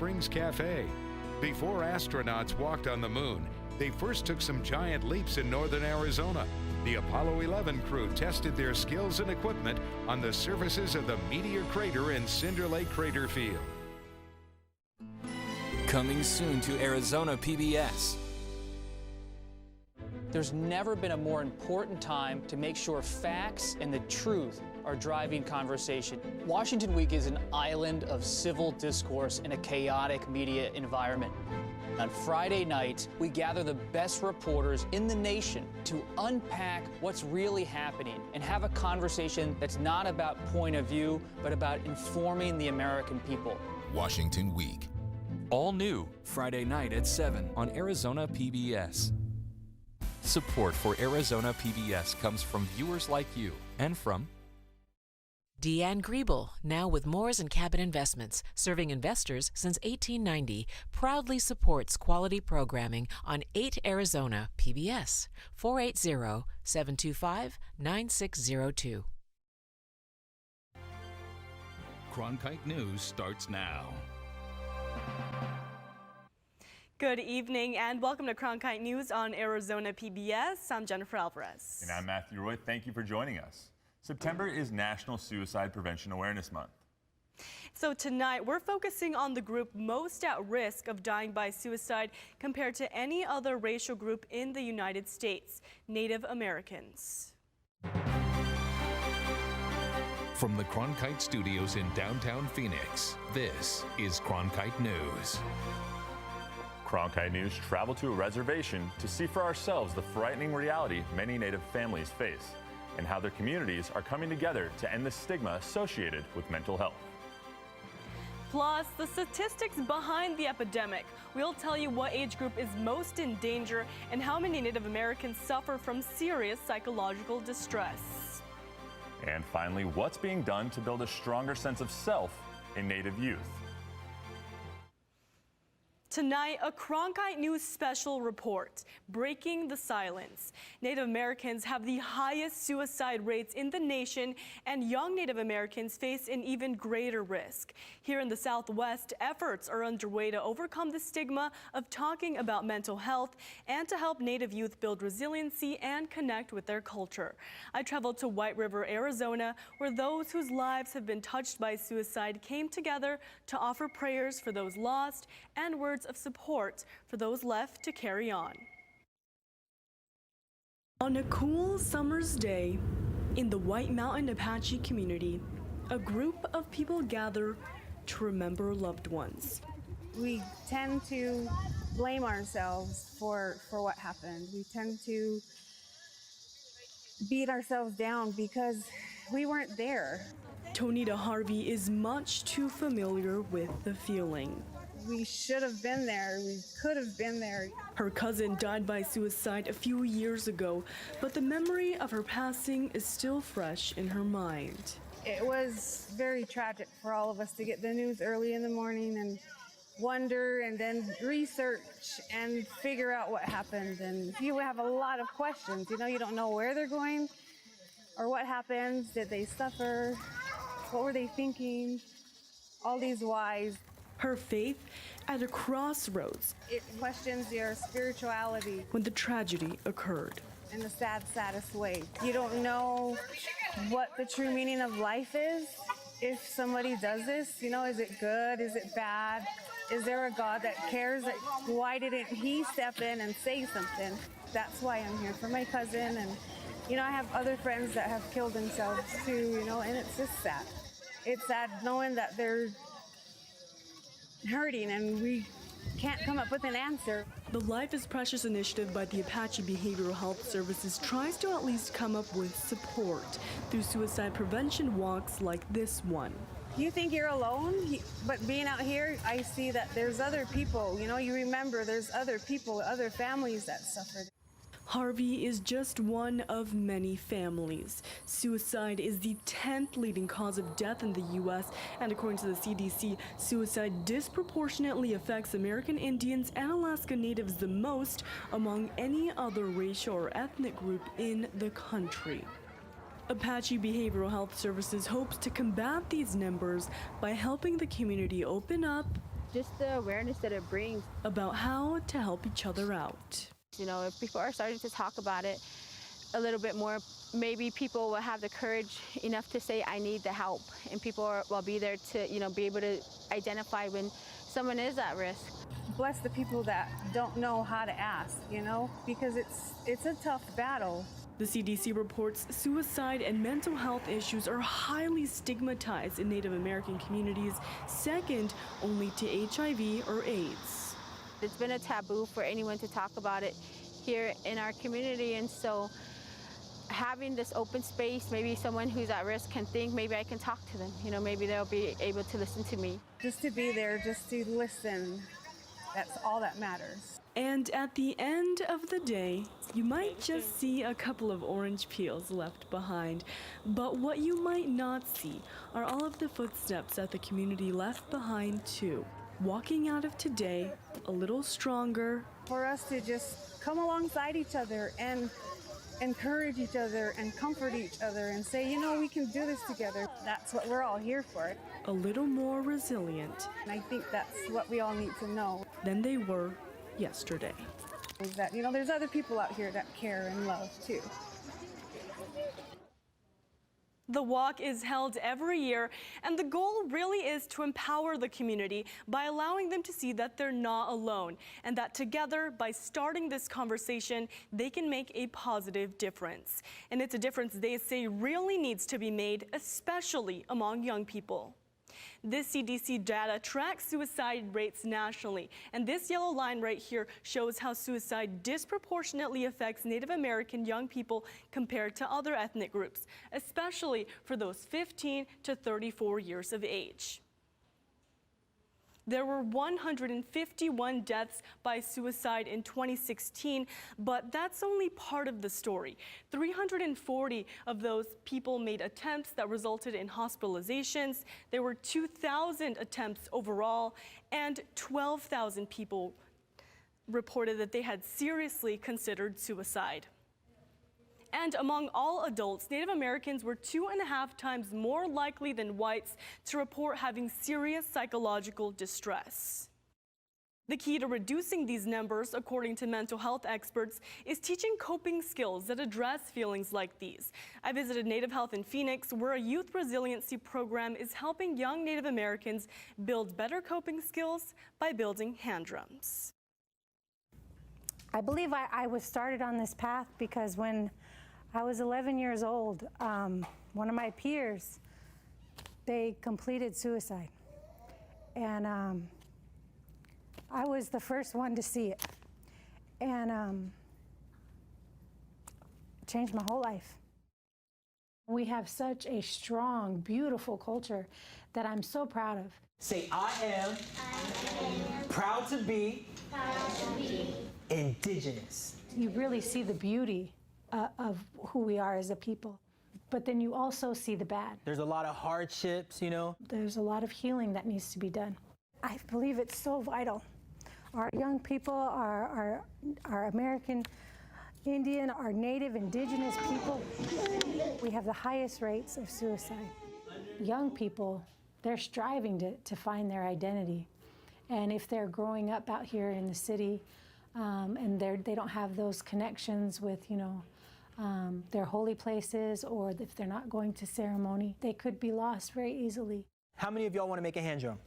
Springs Cafe. Before astronauts walked on the moon, they first took some giant leaps in northern Arizona. The Apollo 11 crew tested their skills and equipment on the surfaces of the Meteor Crater and Cinder Lake Crater Field. Coming soon to Arizona PBS. There's never been a more important time to make sure facts and the truth are driving conversation. Washington Week is an island of civil discourse in a chaotic media environment. On Friday nights, we gather the best reporters in the nation to unpack what's really happening and have a conversation that's not about point of view, but about informing the American people. Washington Week. All new Friday night at 7 on Arizona PBS. Support for Arizona PBS comes from viewers like you and from Deanne Griebel, now with Moores & Cabot Investments, serving investors since 1890, proudly supports quality programming on 8 Arizona PBS, 480-725-9602. Cronkite News starts now. Good evening and welcome to Cronkite News on Arizona PBS. I'm Jennifer Alvarez. And I'm Matthew Roy. Thank you for joining us. September is National Suicide Prevention Awareness Month. So tonight we're focusing on the group most at risk of dying by suicide compared to any other racial group in the United States, Native Americans. From the Cronkite Studios in downtown Phoenix, this is Cronkite News. Cronkite News traveled to a reservation to see for ourselves the frightening reality many Native families face and how their communities are coming together to end the stigma associated with mental health. Plus, the statistics behind the epidemic. We'll tell you what age group is most in danger and how many Native Americans suffer from serious psychological distress. And finally, what's being done to build a stronger sense of self in Native youth. Tonight, a Cronkite News special report, Breaking the Silence. Native Americans have the highest suicide rates in the nation, and young Native Americans face an even greater risk. Here in the Southwest, efforts are underway to overcome the stigma of talking about mental health and to help Native youth build resiliency and connect with their culture. I traveled to White River, Arizona, where those whose lives have been touched by suicide came together to offer prayers for those lost and words of support for those left to carry on. On a cool summer's day in the White Mountain Apache community, a group of people gather to remember loved ones. We tend to blame ourselves for what happened. We tend to beat ourselves down because we weren't there. Tonita Harvey is much too familiar with the feeling. We should have been there. We could have been there. Her cousin died by suicide a few years ago, but the memory of her passing is still fresh in her mind. It was very tragic for all of us to get the news early in the morning and wonder and then research and figure out what happened. And you have a lot of questions. You know, you don't know where they're going or what happened. Did they suffer? What were they thinking? All these whys. Her faith at a crossroads. It questions your spirituality. When the tragedy occurred. In the saddest way. You don't know what the true meaning of life is. If somebody does this, you know, is it good? Is it bad? Is there a God that cares? Why didn't he step in and say something? That's why I'm here, for my cousin. And, you know, I have other friends that have killed themselves too, you know, and it's just sad. It's sad knowing that they're hurting and we can't come up with an answer. The Life is Precious initiative by the Apache Behavioral Health Services tries to at least come up with support through suicide prevention walks like this one. You think you're alone, but being out here, I see that there's other people. You know, you remember there's other people, other families that suffered. Harvey is just one of many families. Suicide is the 10th leading cause of death in the U.S., and according to the CDC, suicide disproportionately affects American Indians and Alaska Natives the most among any other racial or ethnic group in the country. Apache Behavioral Health Services hopes to combat these numbers by helping the community open up just the awareness that it brings. About how to help each other out. You know, if people are starting to talk about it a little bit more, maybe people will have the courage enough to say, I need the help. And people will be there to, you know, be able to identify when someone is at risk. Bless the people that don't know how to ask, you know, because it's a tough battle. The CDC reports suicide and mental health issues are highly stigmatized in Native American communities, second only to HIV or AIDS. It's been a taboo for anyone to talk about it here in our community, and so having this open space, maybe someone who's at risk can think, maybe I can talk to them. You know, maybe they'll be able to listen to me. Just to be there, just to listen, that's all that matters. And at the end of the day, you might just see a couple of orange peels left behind. But what you might not see are all of the footsteps that the community left behind too. Walking out of today a little stronger. For us to just come alongside each other and encourage each other and comfort each other and say, you know, we can do this together. That's what we're all here for. A little more resilient. And I think that's what we all need to know. Than they were yesterday. Is that, you know, there's other people out here that care and love too. The walk is held every year, and the goal really is to empower the community by allowing them to see that they're not alone, and that together, by starting this conversation, they can make a positive difference. And it's a difference they say really needs to be made, especially among young people. This CDC data tracks suicide rates nationally, and this yellow line right here shows how suicide disproportionately affects Native American young people compared to other ethnic groups, especially for those 15 to 34 years of age. There were 151 deaths by suicide in 2016, but that's only part of the story. 340 of those people made attempts that resulted in hospitalizations. There were 2,000 attempts overall, and 12,000 people reported that they had seriously considered suicide. And among all adults, Native Americans were 2.5 times more likely than whites to report having serious psychological distress. The key to reducing these numbers, according to mental health experts, is teaching coping skills that address feelings like these. I visited Native Health in Phoenix, where a youth resiliency program is helping young Native Americans build better coping skills by building hand drums. I believe I was started on this path because when I was 11 years old, one of my peers, they completed suicide. And I was the first one to see it. And changed my whole life. We have such a strong, beautiful culture that I'm so proud of. Say, I am proud to be indigenous. You really see the beauty of who we are as a people. But then you also see the bad. There's a lot of hardships, you know. There's a lot of healing that needs to be done. I believe it's so vital. Our young people, our American Indian, our Native Indigenous people, we have the highest rates of suicide. Young people, they're striving to find their identity. And if they're growing up out here in the city and they don't have those connections with, you know, their holy places, or if they're not going to ceremony, they could be lost very easily. How many of y'all want to make a hand drum?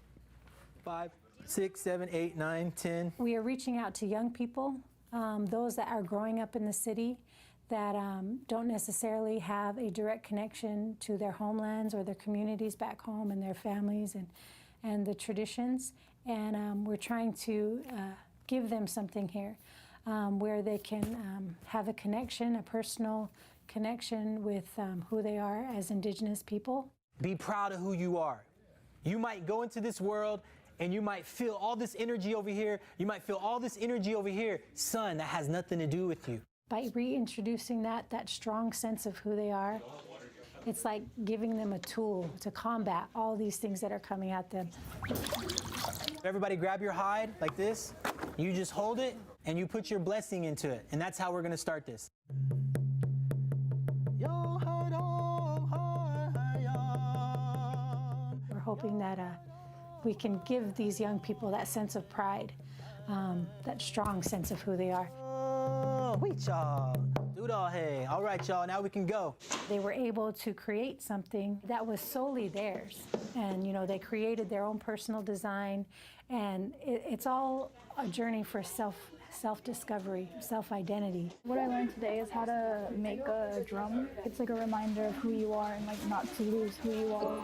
5, 6, 7, 8, 9, 10. We are reaching out to young people, those that are growing up in the city that don't necessarily have a direct connection to their homelands or their communities back home and their families and the traditions. And we're trying to give them something here. Where they can have a connection, a personal connection with who they are as Indigenous people. Be proud of who you are. You might go into this world and you might feel all this energy over here. You might feel all this energy over here. Son, that has nothing to do with you. By reintroducing that strong sense of who they are, it's like giving them a tool to combat all these things that are coming at them. Everybody grab your hide like this. You just hold it and you put your blessing into it. And that's how we're gonna start this. We're hoping that we can give these young people that sense of pride, that strong sense of who they are. Oh, wait, y'all. Doodle, hey. All right, y'all, now we can go. They were able to create something that was solely theirs. And, you know, they created their own personal design. And it's all a journey for self-discovery, self-identity. What I learned today is how to make a drum. It's like a reminder of who you are and like not to lose who you are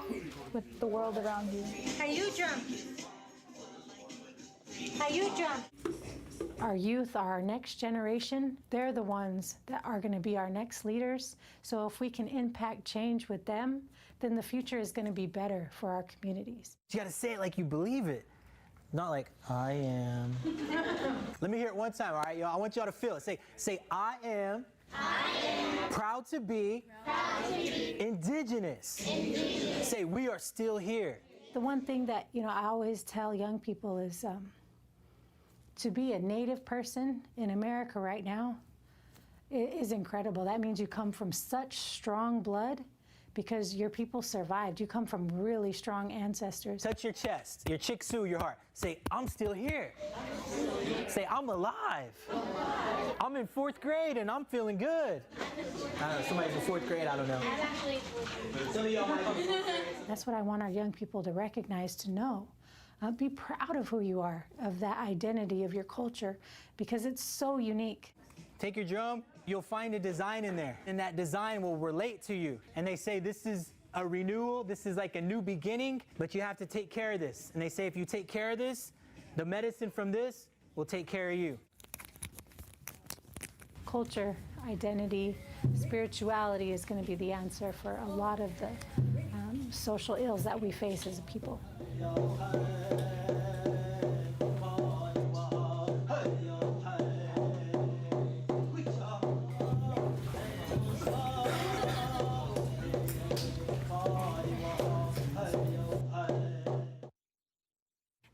with the world around you. How you drum? How you drum? Our youth are our next generation. They're the ones that are going to be our next leaders. So if we can impact change with them, then the future is going to be better for our communities. You got to say it like you believe it. Not like, I am. Let me hear it one time, all right, y'all? I want y'all to feel it. Say, I am proud to be indigenous. Say, we are still here. The one thing that, you know, I always tell young people is to be a Native person in America right now is incredible. That means you come from such strong blood because your people survived. You come from really strong ancestors. Touch your chest, your chick-su, your heart. Say, I'm still here. Say, I'm alive. I'm in 4th grade and I'm feeling good. I don't know, somebody's in 4th grade, I don't know. That's what I want our young people to recognize, to know. Be proud of who you are, of that identity, of your culture, because it's so unique. Take your drum, you'll find a design in there, and that design will relate to you. And they say this is a renewal, this is like a new beginning, but you have to take care of this. And they say if you take care of this, the medicine from this will take care of you. Culture, identity, spirituality is going to be the answer for a lot of the social ills that we face as a people.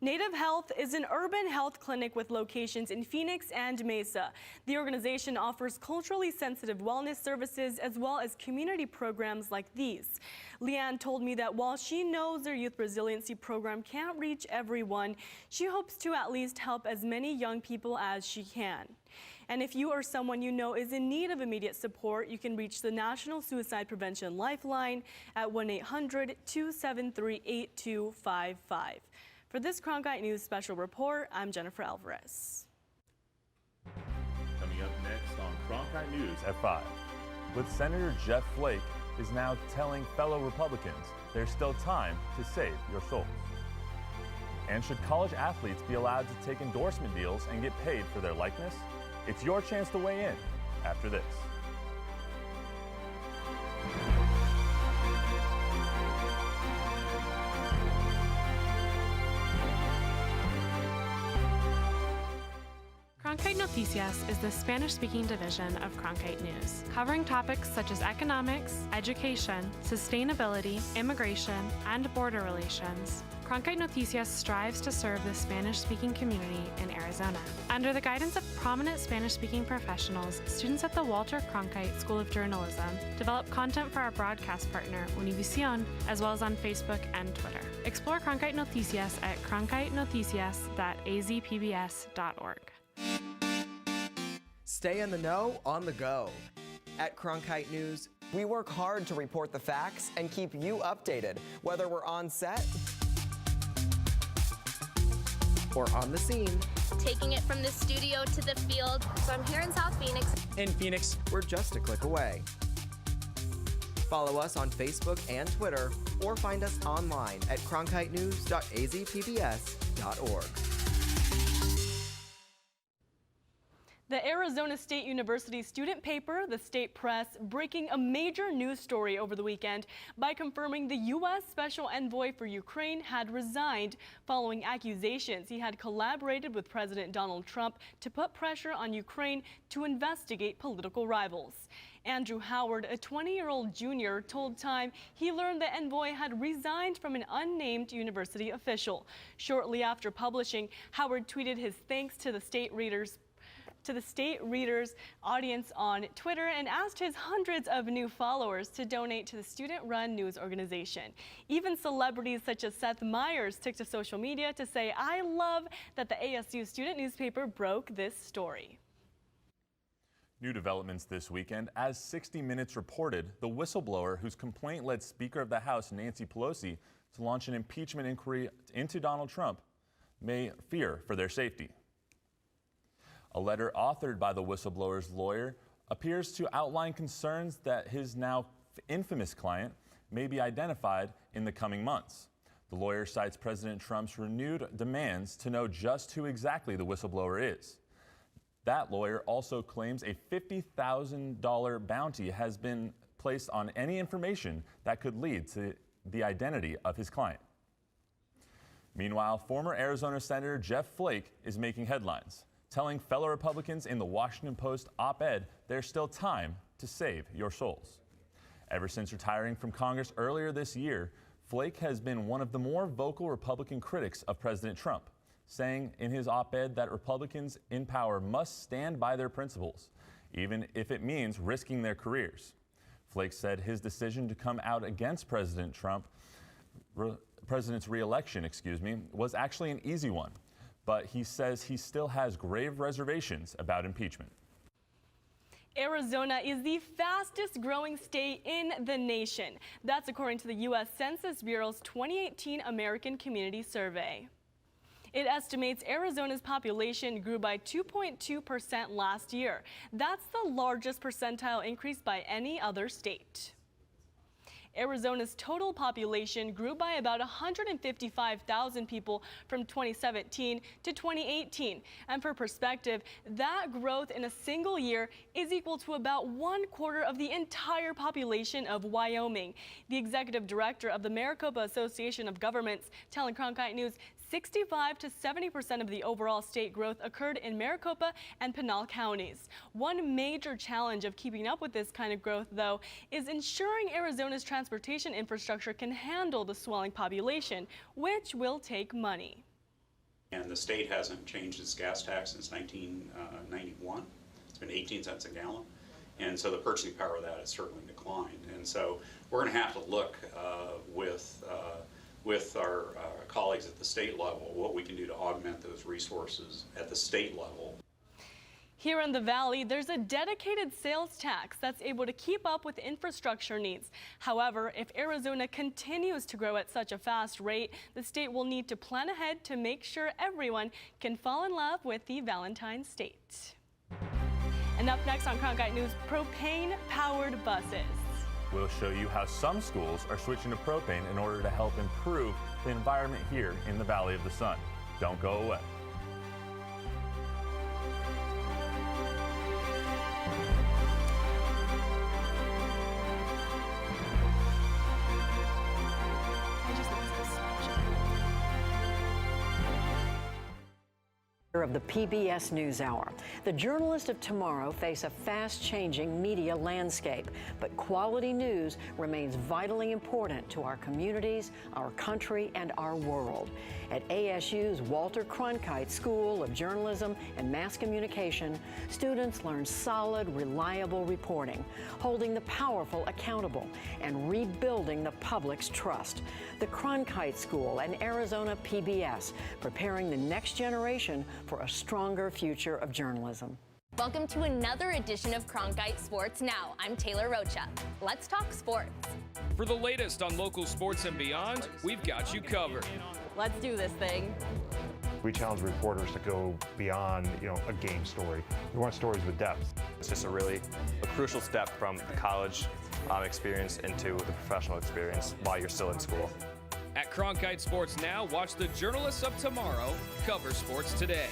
Native Health is an urban health clinic with locations in Phoenix and Mesa. The organization offers culturally sensitive wellness services as well as community programs like these. Leanne told me that while she knows their youth resiliency program can't reach everyone, she hopes to at least help as many young people as she can. And if you or someone you know is in need of immediate support, you can reach the National Suicide Prevention Lifeline at 1-800-273-8255. For this Cronkite News special report, I'm Jennifer Alvarez. Coming up next on Cronkite News at 5. With Senator Jeff Flake is now telling fellow Republicans there's still time to save your souls. And should college athletes be allowed to take endorsement deals and get paid for their likeness? It's your chance to weigh in after this. Cronkite Noticias is the Spanish-speaking division of Cronkite News, covering topics such as economics, education, sustainability, immigration, and border relations. Cronkite Noticias strives to serve the Spanish-speaking community in Arizona. Under the guidance of prominent Spanish-speaking professionals, students at the Walter Cronkite School of Journalism develop content for our broadcast partner, Univision, as well as on Facebook and Twitter. Explore Cronkite Noticias at cronkitenoticias.azpbs.org. Stay in the know on the go. At Cronkite News, we work hard to report the facts and keep you updated, whether we're on set or on the scene. Taking it from the studio to the field. So I'm here in South Phoenix. In Phoenix, we're just a click away. Follow us on Facebook and Twitter, or find us online at cronkitenews.azpbs.org. The Arizona State University student paper, The State Press, breaking a major news story over the weekend by confirming the U.S. Special Envoy for Ukraine had resigned following accusations he had collaborated with President Donald Trump to put pressure on Ukraine to investigate political rivals. Andrew Howard, a 20-year-old junior, told Time he learned the envoy had resigned from an unnamed university official. Shortly after publishing, Howard tweeted his thanks to the state readers to the state reader's audience on Twitter and asked his hundreds of new followers to donate to the student-run news organization. Even celebrities such as Seth Meyers took to social media to say, "I love that the ASU student newspaper broke this story." New developments this weekend. As 60 Minutes reported, the whistleblower whose complaint led Speaker of the House Nancy Pelosi to launch an impeachment inquiry into Donald Trump may fear for their safety. A letter authored by the whistleblower's lawyer appears to outline concerns that his now infamous client may be identified in the coming months. The lawyer cites President Trump's renewed demands to know just who exactly the whistleblower is. That lawyer also claims a $50,000 bounty has been placed on any information that could lead to the identity of his client. Meanwhile, former Arizona Senator Jeff Flake is making headlines, telling fellow Republicans in the Washington Post op-ed there's still time to save your souls. Ever since retiring from Congress earlier this year, Flake has been one of the more vocal Republican critics of President Trump, saying in his op-ed that Republicans in power must stand by their principles, even if it means risking their careers. Flake said his decision to come out against President Trump, President's re-election, was actually an easy one, but he says he still has grave reservations about impeachment. Arizona is the fastest growing state in the nation. That's according to the U.S. Census Bureau's 2018 American Community Survey. It estimates Arizona's population grew by 2.2% last year. That's the largest percentile increase by any other state. Arizona's total population grew by about 155,000 people from 2017 to 2018. And for perspective, that growth in a single year is equal to about 1/4 of the entire population of Wyoming. The executive director of the Maricopa Association of Governments telling Cronkite News 65 to 70% of the overall state growth occurred in Maricopa and Pinal counties. One major challenge of keeping up with this kind of growth, though, is ensuring Arizona's transportation infrastructure can handle the swelling population, which will take money. And the state hasn't changed its gas tax since 1991. It's been 18 cents a gallon. And so the purchasing power of that has certainly declined. And so we're going to have to look with our colleagues at the state level, what we can do to augment those resources at the state level. Here in the Valley, there's a dedicated sales tax that's able to keep up with infrastructure needs. However, if Arizona continues to grow at such a fast rate, the state will need to plan ahead to make sure everyone can fall in love with the Valentine state. And up next on Cronkite News, propane-powered buses. We'll show you how some schools are switching to propane in order to help improve the environment here in the Valley of the Sun. Don't go away. Of the PBS NewsHour. The journalists of tomorrow face a fast-changing media landscape, but quality news remains vitally important to our communities, our country, and our world. At ASU's Walter Cronkite School of Journalism and Mass Communication, students learn solid, reliable reporting, holding the powerful accountable, and rebuilding the public's trust. The Cronkite School and Arizona PBS, preparing the next generation for a stronger future of journalism. Welcome to another edition of Cronkite Sports Now. I'm Taylor Rocha. Let's talk sports. For the latest on local sports and beyond, we've got you covered. Let's do this thing. We challenge reporters to go beyond, a game story. We want stories with depth. It's just a crucial step from the college experience into the professional experience while you're still in school. At Cronkite Sports Now, watch the journalists of tomorrow cover sports today.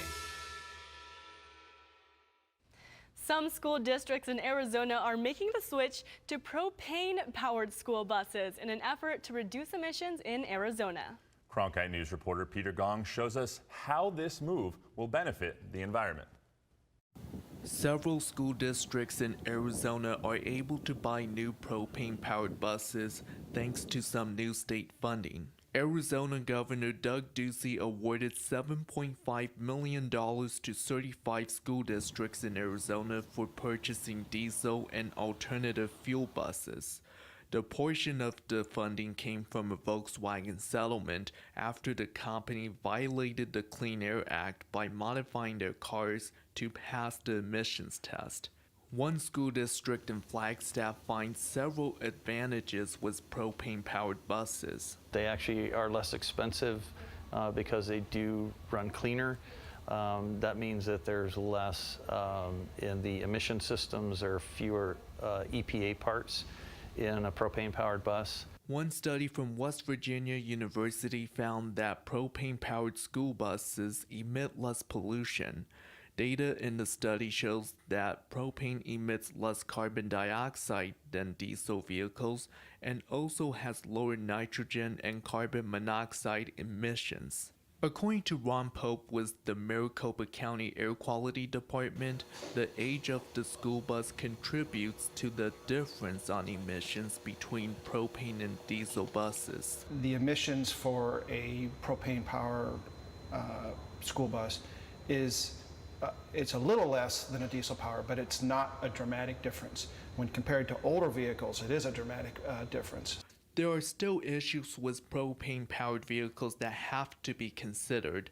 Some school districts in Arizona are making the switch to propane-powered school buses in an effort to reduce emissions in Arizona. Cronkite News reporter Peter Gong shows us how this move will benefit the environment. Several school districts in Arizona are able to buy new propane-powered buses thanks to some new state funding. Arizona Governor Doug Ducey awarded $7.5 million to 35 school districts in Arizona for purchasing diesel and alternative fuel buses. The portion of the funding came from a Volkswagen settlement after the company violated the Clean Air Act by modifying their cars to pass the emissions test. One school district in Flagstaff finds several advantages with propane-powered buses. They actually are less expensive because they do run cleaner. That means that there's less in the emission systems, or fewer EPA parts in a propane-powered bus. One study from West Virginia University found that propane-powered school buses emit less pollution. Data in the study shows that propane emits less carbon dioxide than diesel vehicles and also has lower nitrogen and carbon monoxide emissions. According to Ron Pope with the Maricopa County Air Quality Department, the age of the school bus contributes to the difference on emissions between propane and diesel buses. The emissions for a propane power school bus is it's a little less than a diesel power, but it's not a dramatic difference. When compared to older vehicles, it is a dramatic difference. There are still issues with propane-powered vehicles that have to be considered.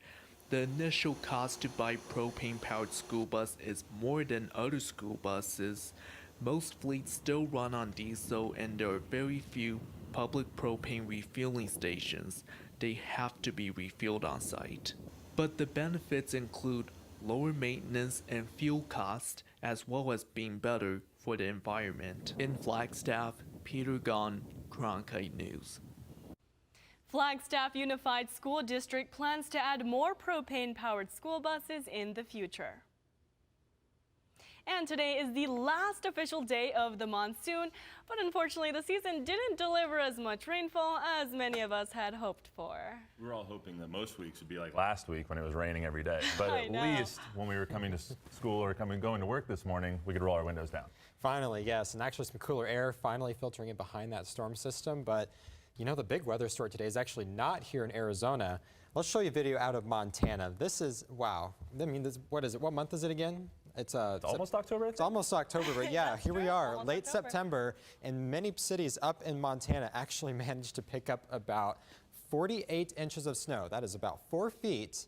The initial cost to buy propane-powered school bus is more than other school buses. Most fleets still run on diesel, and there are very few public propane refueling stations. They have to be refilled on site. But the benefits include lower maintenance and fuel costs, as well as being better for the environment. In Flagstaff, Peter Gahn, Cronkite News. Flagstaff Unified School District plans to add more propane-powered school buses in the future. And today is the last official day of the monsoon, but unfortunately the season didn't deliver as much rainfall as many of us had hoped for. We were all hoping that most weeks would be like last week when it was raining every day. But at least when we were coming to school or going to work this morning, we could roll our windows down. Finally, yes, and actually some cooler air finally filtering in behind that storm system. But you know, the big weather story today is actually not here in Arizona. Let's show you a video out of Montana. This is, wow. I mean, what is it? What month is it again? It's almost October. It's almost October, but yeah, here we are, late September, and many cities up in Montana actually managed to pick up about 48 inches of snow. That is about 4 feet.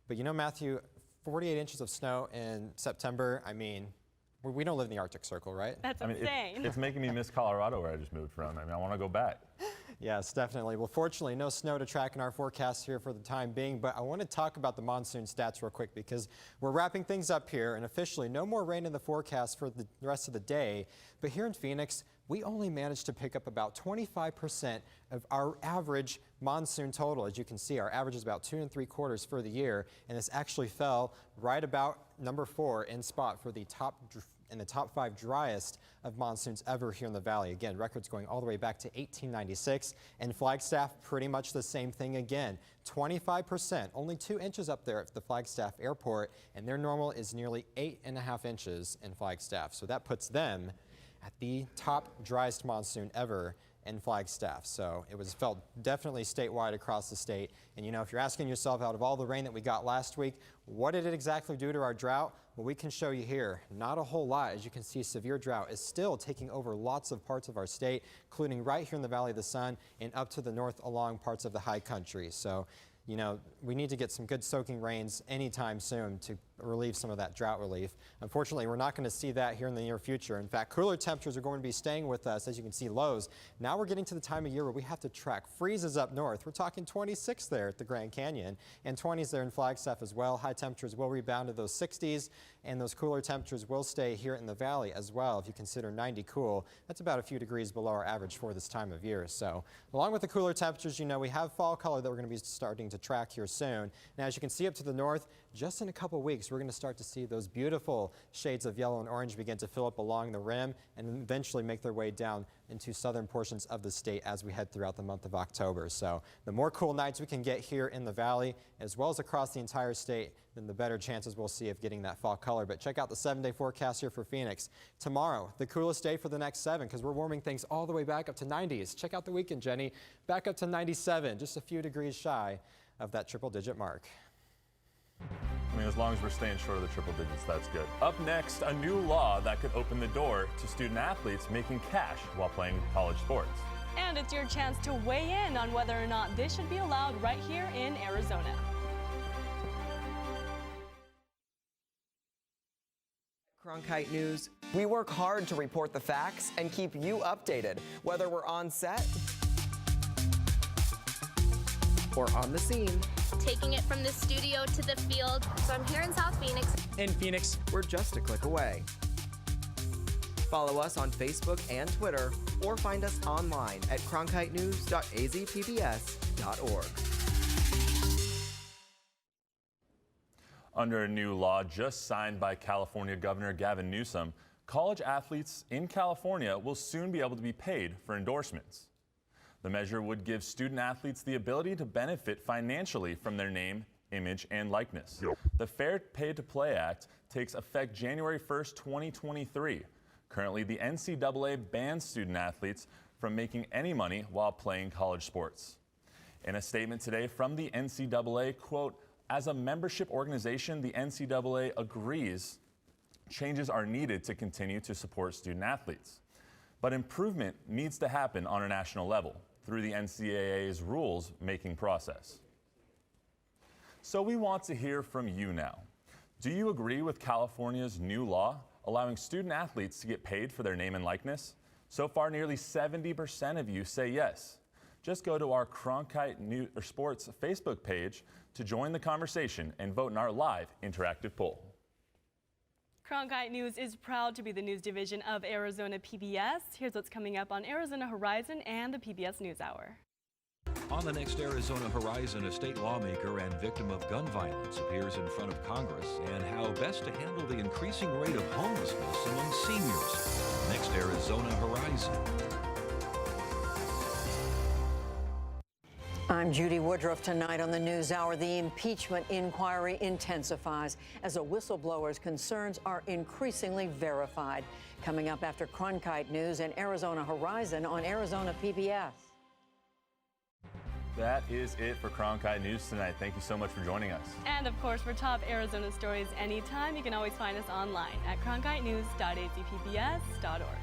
But you know, Matthew, 48 inches of snow in September, I mean, we don't live in the Arctic Circle, right? That's insane. It's making me miss Colorado, where I just moved from. I mean, I want to go back. Yes, definitely. Well, fortunately, no snow to track in our forecast here for the time being, but I want to talk about the monsoon stats real quick because we're wrapping things up here, and officially no more rain in the forecast for the rest of the day. But here in Phoenix, we only managed to pick up about 25% of our average monsoon total. As you can see, our average is about 2 3/4 for the year, and this actually fell right about number 4 in spot for the top 5 driest of monsoons ever here in the valley. Again, records going all the way back to 1896. And Flagstaff, pretty much the same thing again. 25%, only 2 inches up there at the Flagstaff airport, and their normal is nearly 8.5 inches in Flagstaff. So that puts them at the top driest monsoon ever in Flagstaff. So it was felt definitely statewide across the state. And you know, if you're asking yourself, out of all the rain that we got last week, what did it exactly do to our drought? Well, we can show you here. Not a whole lot. As you can see, severe drought is still taking over lots of parts of our state, including right here in the Valley of the Sun and up to the north along parts of the high country. So, you know, we need to get some good soaking rains anytime soon to relieve some of that drought relief. Unfortunately, we're not going to see that here in the near future. In fact, cooler temperatures are going to be staying with us. As you can see, lows. Now we're getting to the time of year where we have to track freezes up north. We're talking 26 there at the Grand Canyon and 20s there in Flagstaff as well. High temperatures will rebound to those 60s, and those cooler temperatures will stay here in the valley as well. If you consider 90 cool, that's about a few degrees below our average for this time of year. So along with the cooler temperatures, you know, we have fall color that we're going to be starting to track here soon. Now, as you can see up to the north, just in a couple weeks, we're going to start to see those beautiful shades of yellow and orange begin to fill up along the rim and eventually make their way down into southern portions of the state as we head throughout the month of October. So the more cool nights we can get here in the valley as well as across the entire state, then the better chances we'll see of getting that fall color. But check out the 7-day forecast here for Phoenix. Tomorrow, the coolest day for the next 7 because we're warming things all the way back up to 90s. Check out the weekend, Jenny. Back up to 97, just a few degrees shy of that triple-digit mark. I mean, as long as we're staying short of the triple digits, that's good. Up next, a new law that could open the door to student athletes making cash while playing college sports. And it's your chance to weigh in on whether or not this should be allowed right here in Arizona. Cronkite News, we work hard to report the facts and keep you updated, whether we're on set or on the scene. Taking it from the studio to the field. So I'm here in South Phoenix. In Phoenix, we're just a click away. Follow us on Facebook and Twitter, or find us online at cronkitenews.azpbs.org. Under a new law just signed by California Governor Gavin Newsom, college athletes in California will soon be able to be paid for endorsements. The measure would give student athletes the ability to benefit financially from their name, image, and likeness. The Fair Pay to Play Act takes effect January 1st, 2023. Currently, the NCAA bans student athletes from making any money while playing college sports. In a statement today from the NCAA, quote, "As a membership organization, the NCAA agrees changes are needed to continue to support student athletes. But improvement needs to happen on a national level through the NCAA's rules-making process." So we want to hear from you now. Do you agree with California's new law allowing student athletes to get paid for their name and likeness? So far, nearly 70% of you say yes. Just go to our Cronkite Sports Facebook page to join the conversation and vote in our live interactive poll. Cronkite News is proud to be the news division of Arizona PBS. Here's what's coming up on Arizona Horizon and the PBS NewsHour. On the next Arizona Horizon, a state lawmaker and victim of gun violence appears in front of Congress, and how best to handle the increasing rate of homelessness among seniors. Next Arizona Horizon. I'm Judy Woodruff. Tonight on the NewsHour, the impeachment inquiry intensifies as a whistleblower's concerns are increasingly verified. Coming up after Cronkite News and Arizona Horizon on Arizona PBS. That is it for Cronkite News tonight. Thank you so much for joining us. And of course, for top Arizona stories anytime, you can always find us online at cronkitenews.azpbs.org.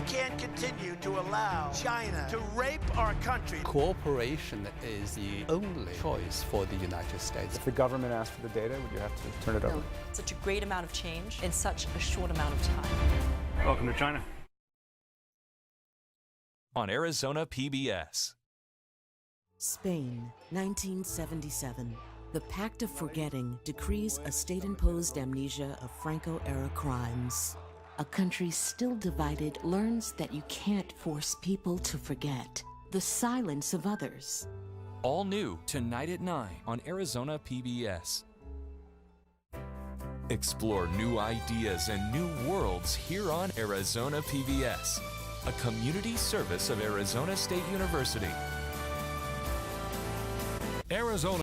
Can't continue to allow China to rape our country. Cooperation is the only choice for the United States. If the government asked for the data, would you have to turn it over? Such a great amount of change in such a short amount of time. Welcome to China. On Arizona PBS. Spain, 1977. The Pact of Forgetting decrees a state-imposed amnesia of Franco-era crimes. A country still divided learns that you can't force people to forget the silence of others. All new tonight at 9 on Arizona PBS. Explore new ideas and new worlds here on Arizona PBS, a community service of Arizona State University. Arizona